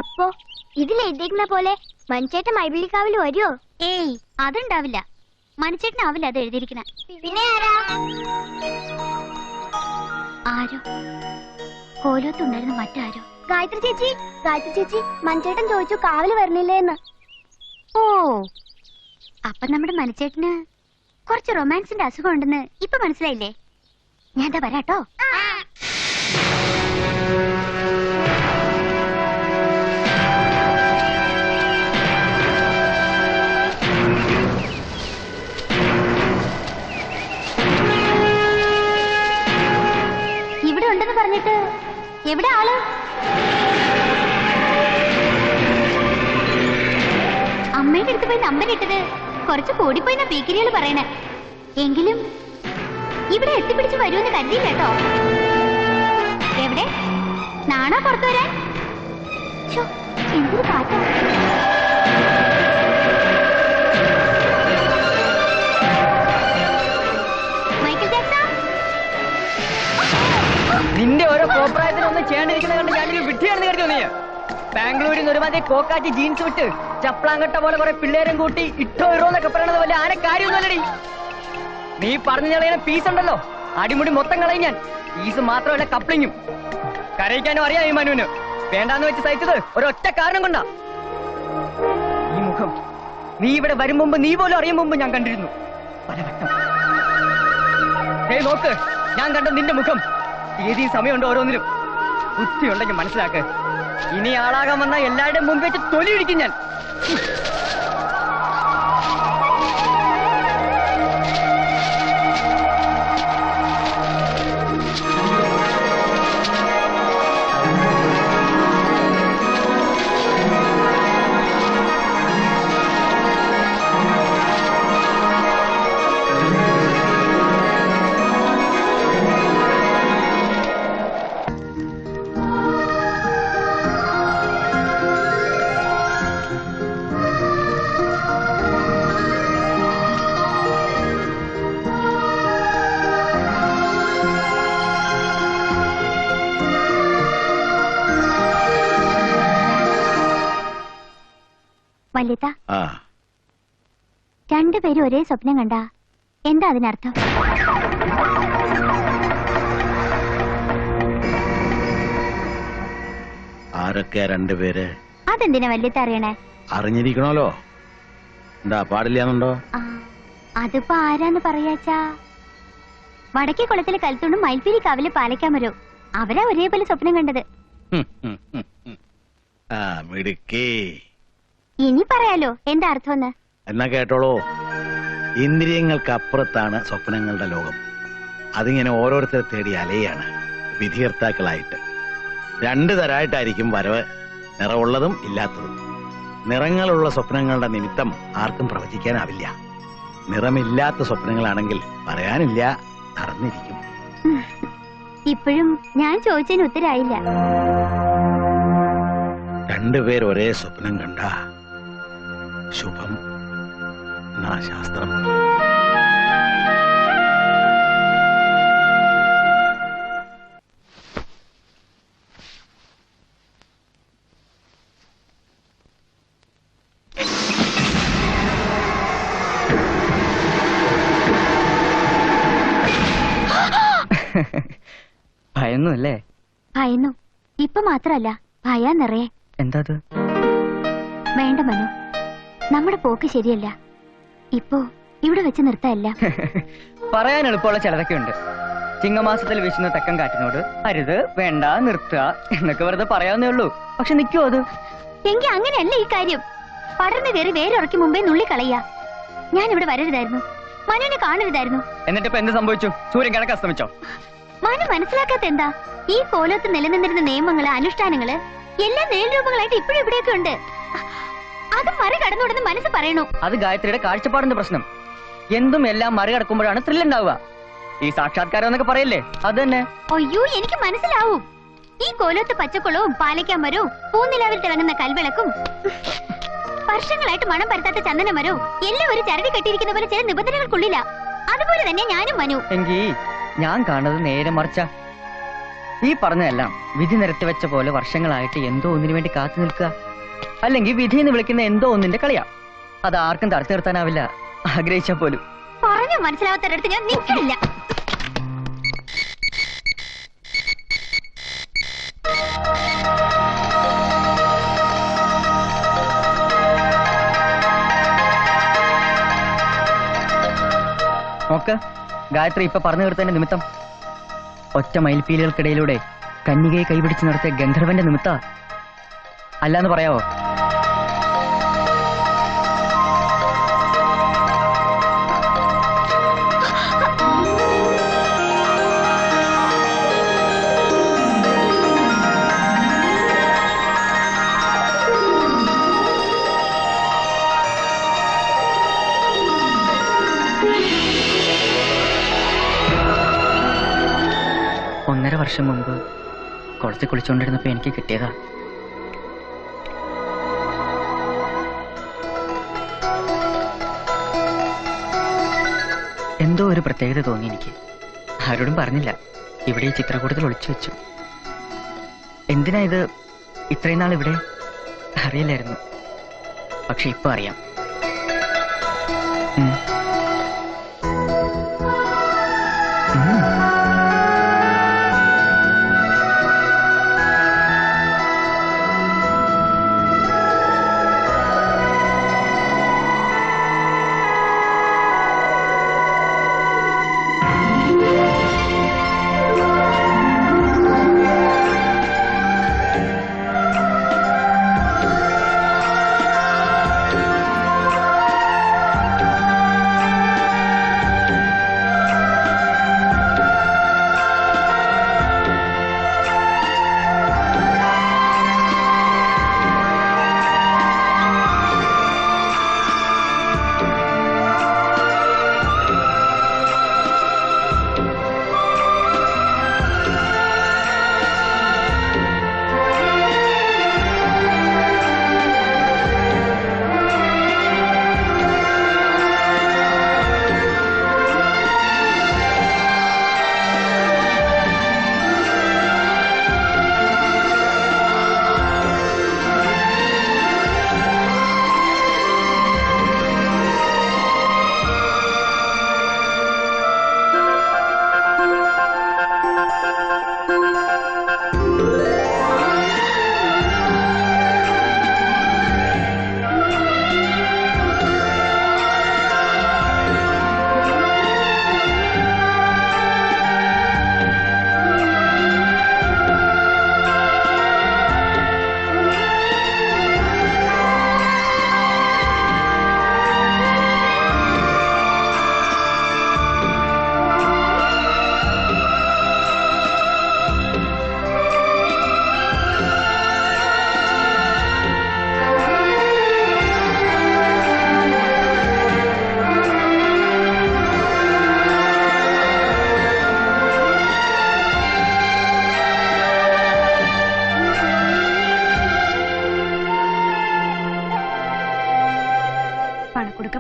അപ്പോ ഇതിൽ എഴുതിയിരിക്കുന്ന പോലെ മനുച്ചേട്ടൻ മൈബിളിക്കാവിൽ വരുമോ? ഏയ്, അതുണ്ടാവില്ല. മനുച്ചേട്ടനാവില്ല അത് എഴുതിയിരിക്കണ. പിന്നെ ആരാ? ആരോ കോലത്തുണ്ടായിരുന്ന മറ്റാരോ. ഗായത്രി ചേച്ചി മനുച്ചേട്ടൻ ചോദിച്ചു കാവില് വരണില്ലേന്ന്. ഓ, അപ്പൊ നമ്മുടെ മനുച്ചേട്ടന് കുറച്ച് റൊമാൻസിന്റെ അസുഖം ഉണ്ടെന്ന് ഇപ്പൊ മനസ്സിലായില്ലേ? ഞാൻ എന്താ വരാട്ടോ. ഇവിടെ ഉണ്ടെന്ന് പറഞ്ഞിട്ട് എവിടെ ആള്? അമ്മയുടെ അടുത്ത് പോയി നമ്പർ ഇട്ടത് കുറച്ച് കൂടിപ്പോയിന്ന പീക്കിരികൾ പറയണേ. എങ്കിലും ഇവിടെ എത്തിപ്പിടിച്ച് വരുമെന്ന് കരുതിയില്ല കേട്ടോ. എവിടെ നാണോ പുറത്തു വരാൻ? എന്തൊരു കാറ്റാ. മൈക്കിൾ ജാക്സൺ, നിന്റെ ഓരോ കോപ്രായത്തിനൊന്നും ചെയ്യാണ്ടിരിക്കുന്ന കണ്ട് ഞാനൊരു വിഡ്ഢിയാണെന്ന് കരുതി നീ. ബാംഗ്ലൂരിൽ നിന്ന് ഒരുമാതിരി കോക്കാച്ചി ജീൻസ് വിട്ട് ചപ്ലാങ്കട്ട പോലെ കുറെ പിള്ളേരും കൂട്ടി ഇട്ടോ ഇറോന്നൊക്കെ പറയണത് പോലെ ആരെ കാര്യമൊന്നുമല്ലടി. നീ പറഞ്ഞു കളയുന്ന പീസ് ഉണ്ടല്ലോ, അടിമുടി മൊത്തം കളയും ഞാൻ. പീസ് മാത്രമല്ല കപ്ലിങ്ങും. കരയിക്കാനും അറിയാം ഈ മനുവിന്. വേണ്ടാന്ന് വെച്ച് സഹിച്ചത് ഒരൊറ്റ കാരണം കൊണ്ടാ. ഈ മുഖം നീ ഇവിടെ വരും മുമ്പ്, നീ പോലും അറിയും മുമ്പ് ഞാൻ കണ്ടിരുന്നു പലവട്ടം. നോക്ക്, ഞാൻ കണ്ട നിന്റെ മുഖം. തീയതി സമയമുണ്ട് ഓരോന്നിനും. ബുദ്ധിയുണ്ടെങ്കിൽ മനസ്സിലാക്ക്. ഇനി ആളാകാൻ വന്ന എല്ലാവരുടെയും മുമ്പ് വെച്ച് തൊലിയിടിക്കും ഞാൻ. വല്യത്ത, രണ്ടുപേരും ഒരേ സ്വപ്നം കണ്ട എന്താ അതിനർത്ഥം? ആരൊക്കെ രണ്ടുപേര്? അതെന്തിനാ വല്യത്ത അറിയണേ? അറിഞ്ഞിരിക്കണല്ലോ. എന്താ പാടില്ലാന്നുണ്ടോ? അതിപ്പോ ആരാന്ന് പറയാച്ചാ, വടക്കേ കുളത്തിലെ കൽത്തുണ്ടും മയിൽപ്പീലി കാവിലെ പാലക്കാമരോ അവരാ ഒരേപോലെ സ്വപ്നം കണ്ടത്. ഇനി പറയാലോ എന്താ അർത്ഥമെന്ന്. എന്നാ കേട്ടോളൂ. ഇന്ദ്രിയങ്ങൾക്ക് അപ്പുറത്താണ് സ്വപ്നങ്ങളുടെ ലോകം. അതിങ്ങനെ ഓരോരുത്തരെ തേടി അലയാണ് വിധികർത്താക്കളായിട്ട്. രണ്ടു തരമായിട്ടായിരിക്കും വരവ്, നിറമുള്ളതും ഇല്ലാത്തതും. നിറങ്ങളുള്ള സ്വപ്നങ്ങളുടെ നിമിത്തം ആർക്കും പ്രവചിക്കാനാവില്ല. നിറമില്ലാത്ത സ്വപ്നങ്ങളാണെങ്കിൽ പറയാനില്ല, നടന്നിരിക്കും. ഇപ്പോഴും ഞാൻ ചോദിച്ചതിന് ഉത്തരായില്ല. രണ്ടുപേർ ഒരേ സ്വപ്നം കണ്ട ശുഭം എന്നാ ശാസ്ത്രം. ഭയന്നു അല്ലേ? ഭയന്നു. ഇപ്പൊ മാത്രല്ല, ഭയാ നിറയെ. എന്താ? വേണ്ട മനു, നമ്മുടെ പോക്ക് ശരിയല്ല. ഇപ്പോ ഇവിടെ വെച്ച് നിർത്തല്ല. പറയാൻ എളുപ്പമുള്ള ചിലതൊക്കെ ഉണ്ട്. ചിങ്ങമാസത്തിൽ വീശുന്ന തെക്കൻ കാറ്റിനോട് അരുത്, വേണ്ട, നിർത്തുക എന്നൊക്കെ വെറുതെ പറയാവുന്നേ ഉള്ളൂ. പക്ഷെ നിൽക്കുമോ അത്? എങ്കിൽ അങ്ങനെയല്ല ഈ കാര്യം. പടർന്നു കയറി വേരുറക്കി മുമ്പേ നുള്ളിക്കളയ. ഞാൻ ഇവിടെ വരരുതായിരുന്നു, മനുവിനെ കാണരുതായിരുന്നു. എന്നിട്ട് ഇപ്പൊ എന്ത് സംഭവിച്ചു? സൂര്യൻ കിഴക്ക് അസ്തമിച്ചോ? മനു മനസ്സിലാക്കാത്ത എന്താ? ഈ കോലത്ത് നിലനിന്നിരുന്ന നിയമങ്ങള്, അനുഷ്ഠാനങ്ങള് എല്ലാ നേൽരൂപങ്ങളായിട്ട് ഇപ്പോഴും ഇവിടെയൊക്കെ ഉണ്ട്. അത് മറികടന്നുണ്ടെന്ന് മനസ്സ് പറയണു. അത് ഗായത്രിയുടെ കാഴ്ചപ്പാടിന്റെ പ്രശ്നം. എന്തും എല്ലാം മറികടക്കുമ്പോഴാണ് ത്രില്ല് ഉണ്ടാവുക. ഈ സാക്ഷാത്കാരം എന്നൊക്കെ പറയല്ലേ, അത് തന്നെ. അയ്യോ, എനിക്ക് മനസ്സിലാവും. ഈ കോലത്ത് പച്ചക്കുളവും പാലക്കാമരവും പൂനിലാവിൽ തിളങ്ങുന്ന കൽവിളക്കും വർഷങ്ങളായിട്ട് മണം പരത്താത്ത ചന്ദനമരവും എല്ലാം ഒരു ചരടി കെട്ടിയിരിക്കുന്ന പോലെ ചില നിബന്ധനകൾക്കുള്ളില്ല. അതുപോലെ തന്നെ ഞാനും മനു. എങ്കിൽ ഞാൻ കാണുന്നത് നേരെ മറിച്ച. ഈ പറഞ്ഞതെല്ലാം വിധി നിരത്തി വെച്ച പോലെ വർഷങ്ങളായിട്ട് എന്തോ ഒന്നിനു വേണ്ടി കാത്തു നിൽക്കുക, അല്ലെങ്കിൽ വിധി എന്ന് വിളിക്കുന്ന എന്തോ ഒന്നിന്റെ കളിയാ. അത് ആർക്കും തടുത്തു നിർത്താനാവില്ല, ആഗ്രഹിച്ചാൽ പോലും. പറഞ്ഞു മനസ്സിലാവാത്തടത്ത് ഞാൻ നിൽക്കില്ല. നോക്ക്, ഗായത്രി ഇപ്പൊ പറഞ്ഞു തീർത്തതിന്റെ നിമിത്തം ഒറ്റ മയിൽപ്പീലുകൾക്കിടയിലൂടെ കന്യകയെ കൈപിടിച്ച് നടത്തിയ ഗന്ധർവന്റെ നിമിത്ത അല്ലാന്ന് പറയാവോ? ഒന്നര വർഷം മുമ്പ് കുളത്തിൽ കുളിച്ചുകൊണ്ടിരുന്നപ്പോ എനിക്ക് കിട്ടിയതാ. എന്തോ ഒരു പ്രത്യേകത തോന്നി എനിക്ക്. ആരോടും പറഞ്ഞില്ല. ഇവിടെ ഈ ചിത്രകൂടത്തിൽ ഒളിച്ചു വെച്ചു. എന്തിനാ ഇത് ഇത്രയും നാൾ ഇവിടെ അറിയില്ലായിരുന്നു. പക്ഷെ ഇപ്പൊ അറിയാം.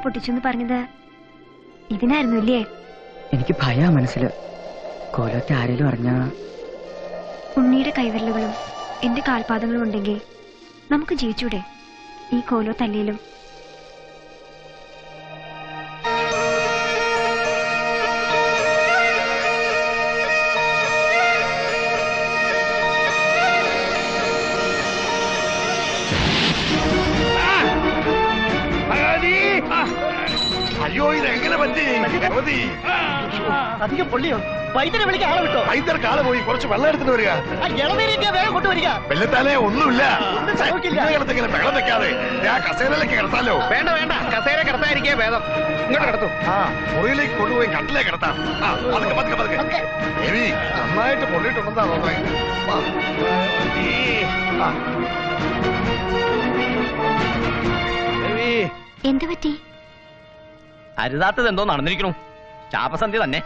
പൊട്ടിച്ചെന്ന് പറഞ്ഞത് ഇതിനായിരുന്നു ഇല്ലേ? എനിക്ക് ഭയ മനസ്സില്. കോലത്തെ ആരെങ്കിലും അറിഞ്ഞ ഉണ്ണിയുടെ കൈവിരലുകളും എന്റെ കാൽപാദങ്ങളും ഉണ്ടെങ്കിൽ നമുക്ക് ജീവിച്ചൂടെ ഈ കോലോ തല്ലിയിലും? അയ്യോ, ഇതെങ്ങനെ പറ്റി? അധികം പൊള്ളിയോ? വൈദ്യരെ വിളിക്കാൻ ആളെ വിട്ടോ? വൈദ്യർക്ക് ആള് പോയി. കുറച്ച് വെള്ളം എടുത്തിട്ട് വരിക. വേഗം കൊണ്ടുവരിക. വെള്ളത്താലേ ഒന്നുമില്ല. ഇങ്ങനെ വെള്ളം വെക്കാതെ ഞാൻ കസേരയിലേക്ക് കിടത്താലോ? വേണ്ട വേണ്ട, കസേര കിടത്താതിരിക്കേ ഭേദം. ഇങ്ങോട്ട് കിടത്തു. മുറിയിലേക്ക് കൊണ്ടുപോയി കട്ടിലേ കിടത്താം. എവി നന്നായിട്ട് പൊള്ളിയിട്ടുണ്ടെന്നാ തോന്നുന്നത്. എന്ത് പറ്റി? അരുതാത്തത് എന്തോ നടന്നിരിക്കണു. ശാപസന്ധി തന്നെ.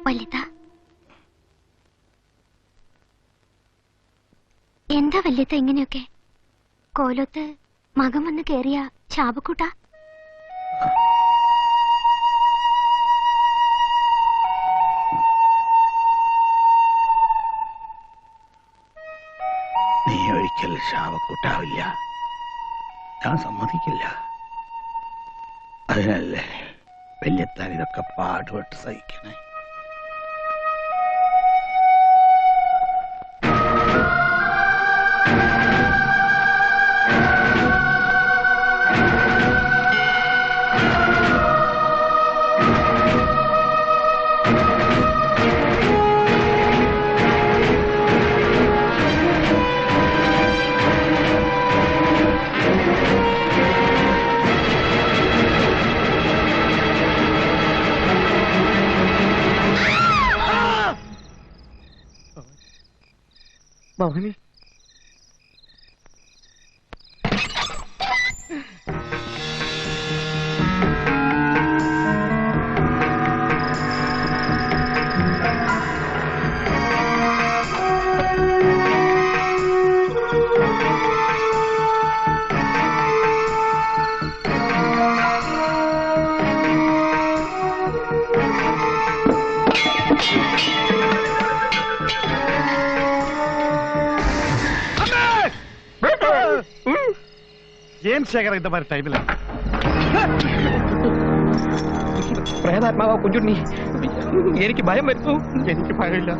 വല്യത്ത എന്താ വല്യത്ത ഇങ്ങനെയൊക്കെ? കോലത്ത് മകൻ വന്ന് കേറിയ ശാപക്കൂട്ടാ? നീ ഒരിക്കൽ ശാപക്കൂട്ടാവില്ല, ഞാൻ സമ്മതിക്കില്ല. അതിനല്ലേ വല്യത്താൻ ഇതൊക്കെ പാടുപെട്ട് സഹിക്കണേ. ഭവാനി, ശേഖർ இந்த மாதிரி டைம்ல പ്രേതാത്മാവോ കുഞ്ഞുണ്ണി, എനിക്ക് ഭയം വരുന്നു. എനിക്ക് ഭയമില്ല.